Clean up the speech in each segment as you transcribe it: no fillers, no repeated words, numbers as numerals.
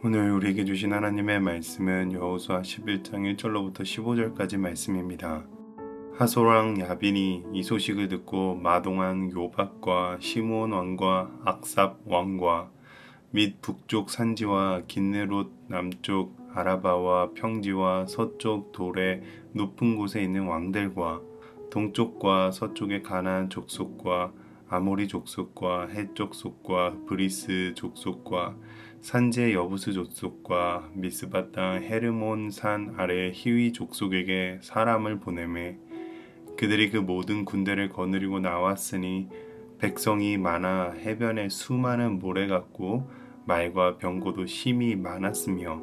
오늘 우리에게 주신 하나님의 말씀은 여호수아 11장 1절로부터 15절까지 말씀입니다. 하솔왕 야빈이 이 소식을 듣고 마동왕 요박과 시므온 왕과 악삽 왕과 및 북쪽 산지와 긴느롯 남쪽 아라바와 평지와 서쪽 돌의 높은 곳에 있는 왕들과 동쪽과 서쪽의 가나안 족속과 아모리 족속과 헷 족속과 브리스 족속과 산지의 여부스 족속과 미스바 땅 헤르몬 산 아래 히위 족속에게 사람을 보내매 그들이 그 모든 군대를 거느리고 나왔으니 백성이 많아 해변에 수많은 모래 같고 말과 병거도 심히 많았으며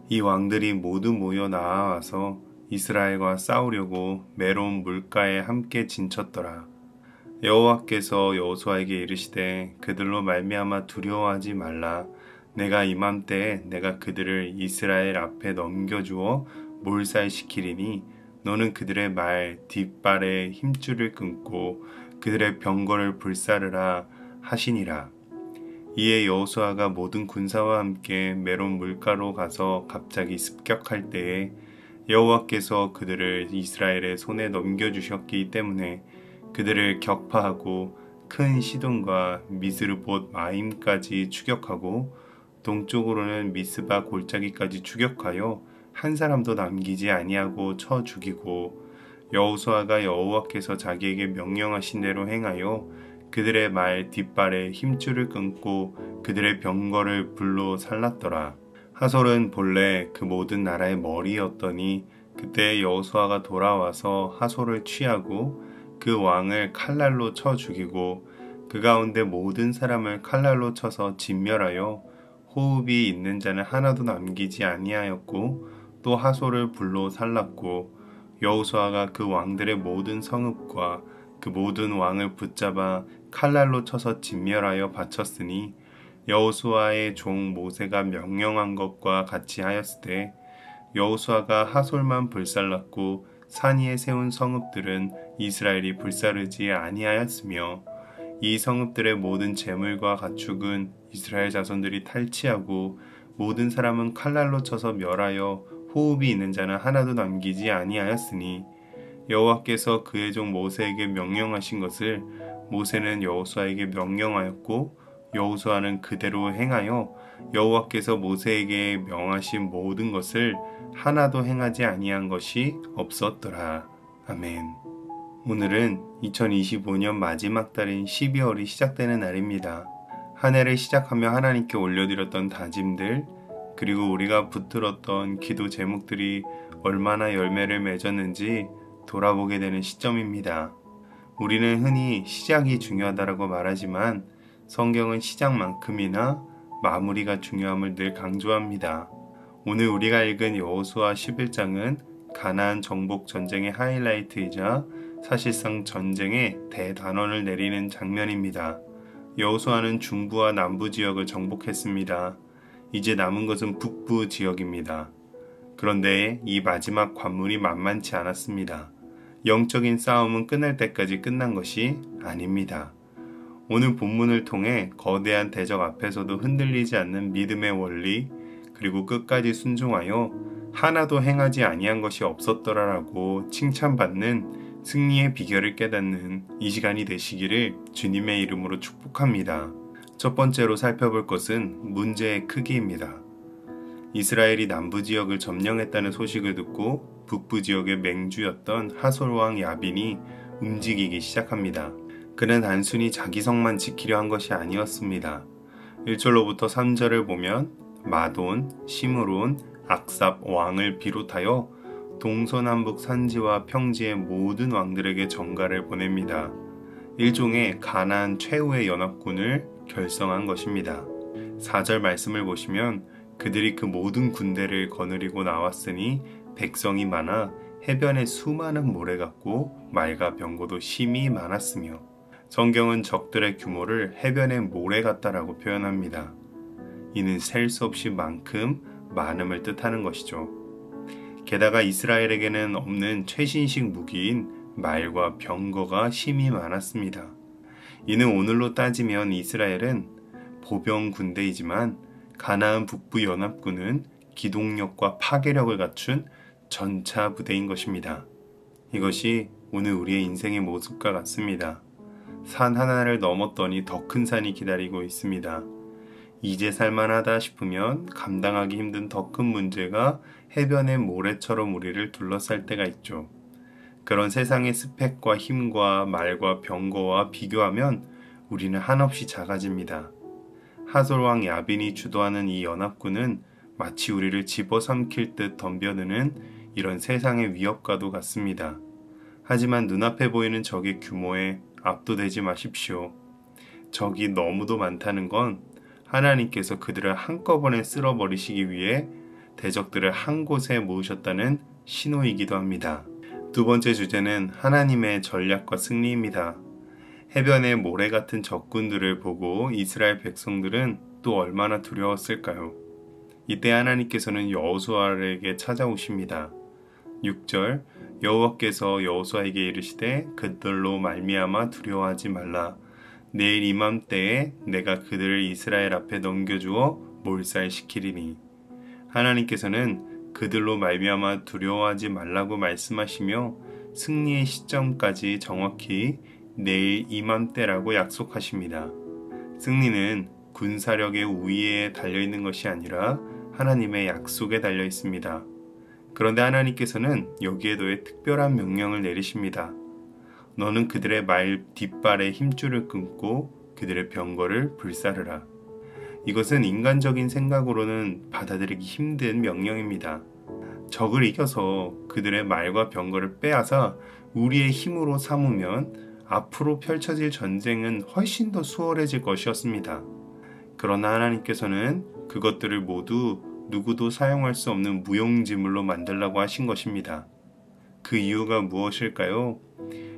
이 왕들이 모두 모여 나와서 이스라엘과 싸우려고 메론 물가에 함께 진쳤더라. 여호와께서 여호수아에게 이르시되 그들로 말미암아 두려워하지 말라. 내가 이맘때에 내가 그들을 이스라엘 앞에 넘겨주어 몰살시키리니 너는 그들의 말 뒷발에 힘줄을 끊고 그들의 병거를 불사르라 하시니라. 이에 여호수아가 모든 군사와 함께 메론 물가로 가서 갑자기 습격할 때에 여호와께서 그들을 이스라엘의 손에 넘겨주셨기 때문에 그들을 격파하고 큰 시돈과 미스르봇 마임까지 추격하고 동쪽으로는 미스바 골짜기까지 추격하여 한 사람도 남기지 아니하고 쳐 죽이고 여호수아가 여호와께서 자기에게 명령하신 대로 행하여 그들의 말 뒷발에 힘줄을 끊고 그들의 병거를 불로 살랐더라. 하솔은 본래 그 모든 나라의 머리였더니 그때 여호수아가 돌아와서 하솔을 취하고 그 왕을 칼날로 쳐 죽이고 그 가운데 모든 사람을 칼날로 쳐서 진멸하여 호흡이 있는 자는 하나도 남기지 아니하였고 또 하솔을 불로 살랐고 여호수아가 그 왕들의 모든 성읍과 그 모든 왕을 붙잡아 칼날로 쳐서 진멸하여 바쳤으니 여호수아의 종 모세가 명령한 것과 같이 하였으되 여호수아가 하솔만 불살랐고 산 위에 세운 성읍들은 이스라엘이 불사르지 아니하였으며 이 성읍들의 모든 재물과 가축은 이스라엘 자손들이 탈취하고 모든 사람은 칼날로 쳐서 멸하여 호흡이 있는 자는 하나도 남기지 아니하였으니 여호와께서 그의 종 모세에게 명령하신 것을 모세는 여호수아에게 명령하였고 여호수아는 그대로 행하여 여호와께서 모세에게 명하신 모든 것을 하나도 행하지 아니한 것이 없었더라. 아멘. 오늘은 2025년 마지막 달인 12월이 시작되는 날입니다. 한 해를 시작하며 하나님께 올려드렸던 다짐들, 그리고 우리가 붙들었던 기도 제목들이 얼마나 열매를 맺었는지 돌아보게 되는 시점입니다. 우리는 흔히 시작이 중요하다고 말하지만 성경은 시작만큼이나 마무리가 중요함을 늘 강조합니다. 오늘 우리가 읽은 여호수아 11장은 가나안 정복 전쟁의 하이라이트이자 사실상 전쟁의 대단원을 내리는 장면입니다. 여호수아는 중부와 남부 지역을 정복했습니다. 이제 남은 것은 북부 지역입니다. 그런데 이 마지막 관문이 만만치 않았습니다. 영적인 싸움은 끝날 때까지 끝난 것이 아닙니다. 오늘 본문을 통해 거대한 대적 앞에서도 흔들리지 않는 믿음의 원리, 그리고 끝까지 순종하여 하나도 행하지 아니한 것이 없었더라라고 칭찬받는 승리의 비결을 깨닫는 이 시간이 되시기를 주님의 이름으로 축복합니다. 첫 번째로 살펴볼 것은 문제의 크기입니다. 이스라엘이 남부 지역을 점령했다는 소식을 듣고 북부 지역의 맹주였던 하솔왕 야빈이 움직이기 시작합니다. 그는 단순히 자기 성만 지키려 한 것이 아니었습니다. 1절로부터 3절을 보면 마돈, 시므론, 악삽 왕을 비롯하여 동서남북 산지와 평지의 모든 왕들에게 전가를 보냅니다. 일종의 가나안 최후의 연합군을 결성한 것입니다. 4절 말씀을 보시면 그들이 그 모든 군대를 거느리고 나왔으니 백성이 많아 해변에 수많은 모래 같고 말과 병거도 심히 많았으며 성경은 적들의 규모를 해변의 모래 같다라고 표현합니다. 이는 셀 수 없이 많음, 많음을 뜻하는 것이죠. 게다가 이스라엘에게는 없는 최신식 무기인 말과 병거가 심히 많았습니다. 이는 오늘로 따지면 이스라엘은 보병 군대이지만 가나안 북부 연합군은 기동력과 파괴력을 갖춘 전차 부대인 것입니다. 이것이 오늘 우리의 인생의 모습과 같습니다. 산 하나를 넘었더니 더 큰 산이 기다리고 있습니다. 이제 살만하다 싶으면 감당하기 힘든 더 큰 문제가 해변의 모래처럼 우리를 둘러쌀 때가 있죠. 그런 세상의 스펙과 힘과 말과 병거와 비교하면 우리는 한없이 작아집니다. 하솔왕 야빈이 주도하는 이 연합군은 마치 우리를 집어삼킬 듯 덤벼드는 이런 세상의 위협과도 같습니다. 하지만 눈앞에 보이는 적의 규모에 압도되지 마십시오. 적이 너무도 많다는 건 하나님께서 그들을 한꺼번에 쓸어버리시기 위해 대적들을 한 곳에 모으셨다는 신호이기도 합니다. 두 번째 주제는 하나님의 전략과 승리입니다. 해변의 모래 같은 적군들을 보고 이스라엘 백성들은 또 얼마나 두려웠을까요? 이때 하나님께서는 여호수아에게 찾아오십니다. 6절 여호와께서 여호수아에게 이르시되 그들로 말미암아 두려워하지 말라. 내일 이맘때에 내가 그들을 이스라엘 앞에 넘겨주어 몰살시키리니. 하나님께서는 그들로 말미암아 두려워하지 말라고 말씀하시며 승리의 시점까지 정확히 내일 이맘때라고 약속하십니다. 승리는 군사력의 우위에 달려있는 것이 아니라 하나님의 약속에 달려 있습니다. 그런데 하나님께서는 여기에 더해 특별한 명령을 내리십니다. 너는 그들의 말 뒷발에 힘줄을 끊고 그들의 병거를 불사르라. 이것은 인간적인 생각으로는 받아들이기 힘든 명령입니다. 적을 이겨서 그들의 말과 병거를 빼앗아 우리의 힘으로 삼으면 앞으로 펼쳐질 전쟁은 훨씬 더 수월해질 것이었습니다. 그러나 하나님께서는 그것들을 모두 누구도 사용할 수 없는 무용지물로 만들라고 하신 것입니다. 그 이유가 무엇일까요?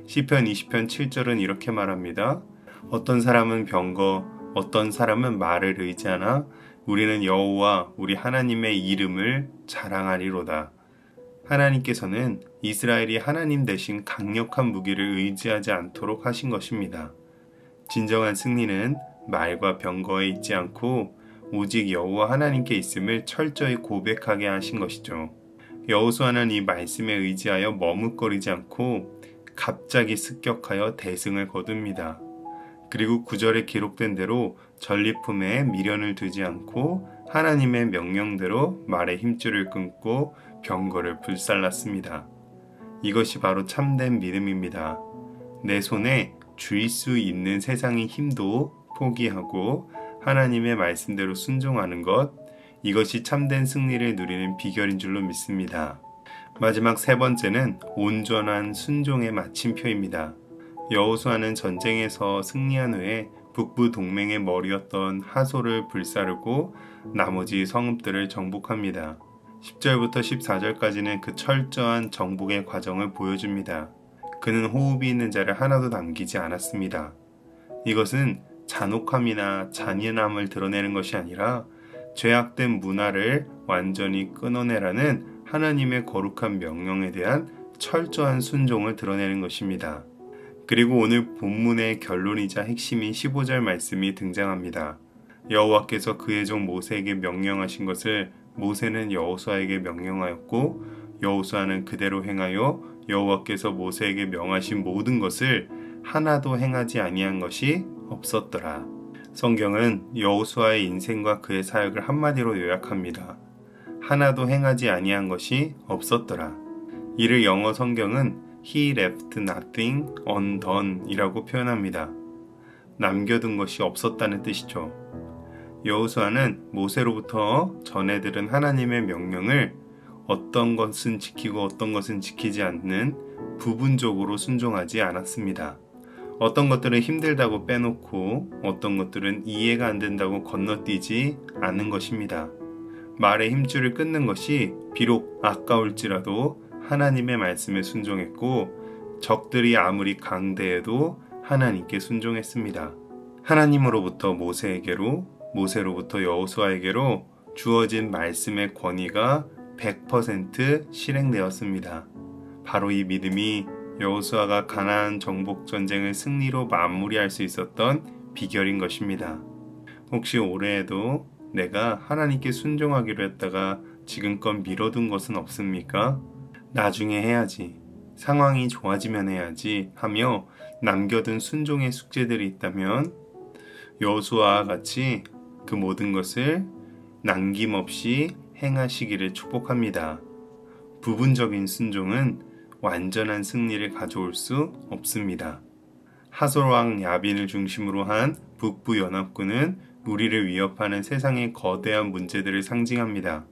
시편 20편 7절은 이렇게 말합니다. 어떤 사람은 병거, 어떤 사람은 말을 의지하나 우리는 여호와 우리 하나님의 이름을 자랑하리로다. 하나님께서는 이스라엘이 하나님 대신 강력한 무기를 의지하지 않도록 하신 것입니다. 진정한 승리는 말과 병거에 있지 않고 오직 여호와 하나님께 있음을 철저히 고백하게 하신 것이죠. 여호수아는 이 말씀에 의지하여 머뭇거리지 않고 갑자기 습격하여 대승을 거둡니다. 그리고 9절에 기록된 대로 전리품에 미련을 두지 않고 하나님의 명령대로 말의 힘줄을 끊고 병거를 불살랐습니다. 이것이 바로 참된 믿음입니다. 내 손에 쥘 수 있는 세상의 힘도 포기하고 하나님의 말씀대로 순종하는 것, 이것이 참된 승리를 누리는 비결인 줄로 믿습니다. 마지막 세 번째는 온전한 순종의 마침표입니다. 여호수아는 전쟁에서 승리한 후에 북부 동맹의 머리였던 하솔을 불사르고 나머지 성읍들을 정복합니다. 10절부터 14절까지는 그 철저한 정복의 과정을 보여줍니다. 그는 호흡이 있는 자를 하나도 남기지 않았습니다. 이것은 잔혹함이나 잔인함을 드러내는 것이 아니라 죄악된 문화를 완전히 끊어내라는 하나님의 거룩한 명령에 대한 철저한 순종을 드러내는 것입니다. 그리고 오늘 본문의 결론이자 핵심인 15절 말씀이 등장합니다. 여호와께서 그의 종 모세에게 명령하신 것을 모세는 여호수아에게 명령하였고 여호수아는 그대로 행하여 여호와께서 모세에게 명하신 모든 것을 하나도 행하지 아니한 것이 없었더라. 성경은 여호수아의 인생과 그의 사역을 한마디로 요약합니다. 하나도 행하지 아니한 것이 없었더라. 이를 영어 성경은 He left nothing undone 이라고 표현합니다. 남겨둔 것이 없었다는 뜻이죠. 여호수아는 모세로부터 전해 들은 하나님의 명령을 어떤 것은 지키고 어떤 것은 지키지 않는 부분적으로 순종하지 않았습니다. 어떤 것들은 힘들다고 빼놓고 어떤 것들은 이해가 안 된다고 건너뛰지 않는 것입니다. 말의 힘줄을 끊는 것이 비록 아까울지라도 하나님의 말씀에 순종했고 적들이 아무리 강대해도 하나님께 순종했습니다. 하나님으로부터 모세에게로, 모세로부터 여호수아에게로 주어진 말씀의 권위가 100% 실행되었습니다. 바로 이 믿음이 여호수아가 가나안 정복 전쟁을 승리로 마무리할 수 있었던 비결인 것입니다. 혹시 올해에도 내가 하나님께 순종하기로 했다가 지금껏 미뤄둔 것은 없습니까? 나중에 해야지, 상황이 좋아지면 해야지 하며 남겨둔 순종의 숙제들이 있다면 여호수아와 같이 그 모든 것을 남김없이 행하시기를 축복합니다. 부분적인 순종은 완전한 승리를 가져올 수 없습니다. 하솔왕 야빈을 중심으로 한 북부연합군은 우리를 위협하는 세상의 거대한 문제들을 상징합니다.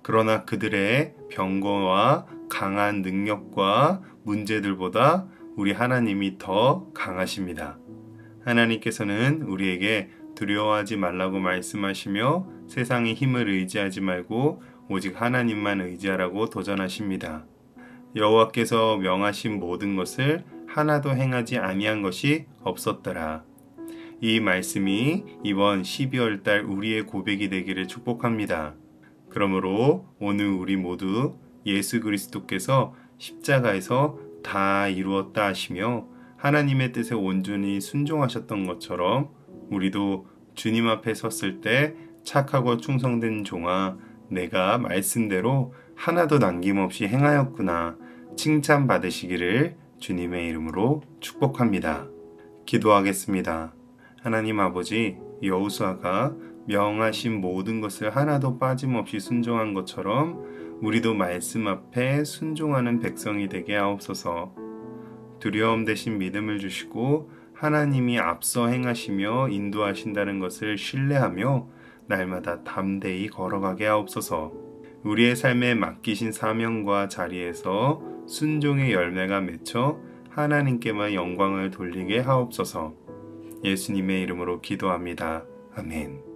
그러나 그들의 병거와 강한 능력과 문제들보다 우리 하나님이 더 강하십니다. 하나님께서는 우리에게 두려워하지 말라고 말씀하시며 세상의 힘을 의지하지 말고 오직 하나님만 의지하라고 도전하십니다. 여호와께서 명하신 모든 것을 하나도 행하지 아니한 것이 없었더라. 이 말씀이 이번 12월 달 우리의 고백이 되기를 축복합니다. 그러므로 오늘 우리 모두 예수 그리스도께서 십자가에서 다 이루었다 하시며 하나님의 뜻에 온전히 순종하셨던 것처럼 우리도 주님 앞에 섰을 때 착하고 충성된 종아, 내가 말씀대로 하나도 남김없이 행하였구나 칭찬받으시기를 주님의 이름으로 축복합니다. 기도하겠습니다. 하나님 아버지, 여호수아가 명하신 모든 것을 하나도 빠짐없이 순종한 것처럼 우리도 말씀 앞에 순종하는 백성이 되게 하옵소서. 두려움 대신 믿음을 주시고 하나님이 앞서 행하시며 인도하신다는 것을 신뢰하며 날마다 담대히 걸어가게 하옵소서. 우리의 삶에 맡기신 사명과 자리에서 순종의 열매가 맺혀 하나님께만 영광을 돌리게 하옵소서. 예수님의 이름으로 기도합니다. 아멘.